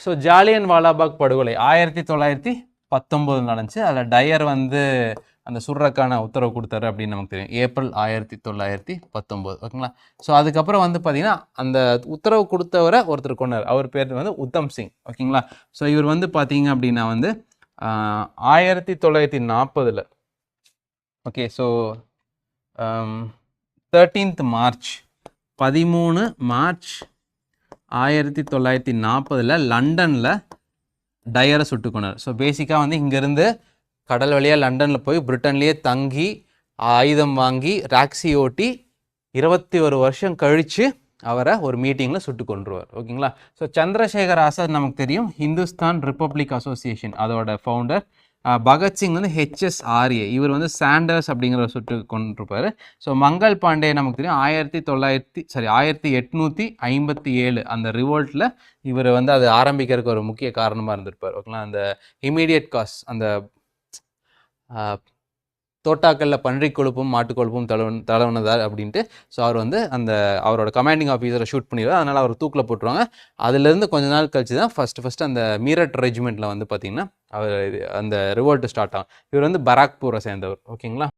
So Jallian வாலாபாக் படுகொலை 1919 நடந்துச்சு. அதில் டையர் வந்து அந்த சுடுறக்கான உத்தரவு கொடுத்தாரு அப்படின்னு நமக்கு தெரியும். ஏப்ரல் 1919 ஓகேங்களா. ஸோ அதுக்கப்புறம் வந்து பார்த்தீங்கன்னா அந்த உத்தரவு கொடுத்தவரை ஒருத்தர் கொண்டார். அவர் பேர் வந்து உத்தம் சிங் ஓகேங்களா. ஸோ இவர் வந்து பார்த்தீங்க அப்படின்னா வந்து 1940 ஓகே. ஸோ 13 மார்ச் 13 மார்ச் 1940 லண்டனில் டையரை சுட்டுக்கொண்டார். ஸோ பேசிக்காக வந்து இங்கேருந்து கடல் வழியாக லண்டனில் போய் பிரிட்டன்லேயே தங்கி ஆயுதம் வாங்கி ராக்ஸி ஓட்டி 21 வருஷம் கழித்து அவரை ஒரு மீட்டிங்கில் சுட்டு கொண்டுருவார் ஓகேங்களா. ஸோ சந்திரசேகர் ஆசாத் நமக்கு தெரியும், ஹிந்துஸ்தான் ரிப்பப்ளிக் அசோசியேஷன் அதோட ஃபவுண்டர். பகத்சிங் வந்து HSRA, இவர் வந்து சாண்டர்ஸ் அப்படிங்கிற சுட்டு கொண்டிருப்பார். ஸோ மங்கள் பாண்டே நமக்கு தெரியும் 1857 அந்த ரிவோல்ட்டில் இவர் வந்து அது ஆரம்பிக்கிறதுக்கு ஒரு முக்கிய காரணமாக இருந்திருப்பார் ஓகேங்களா. அந்த இமீடியட் காஸ் அந்த தோட்டாக்களில் பன்றி கொழுப்பும் மாட்டு கொழுப்பும் தளவுனதார் அப்படின்ட்டு. ஸோ அவர் வந்து அந்த அவரோட கமாண்டிங் ஆஃபீஸரை ஷூட் பண்ணிடுவார். அதனால் அவர் தூக்கில் போட்டுருவாங்க. அதுலேருந்து கொஞ்ச நாள் கழிச்சு தான் ஃபஸ்ட்டு அந்த மீரட் ரெஜிமெண்ட்டில் வந்து பார்த்திங்கன்னா அவர் அந்த ரிவோல்ட்டு ஸ்டார்ட் ஆகும். இவர் வந்து பராக்பூரை சேர்ந்தவர் ஓகேங்களா.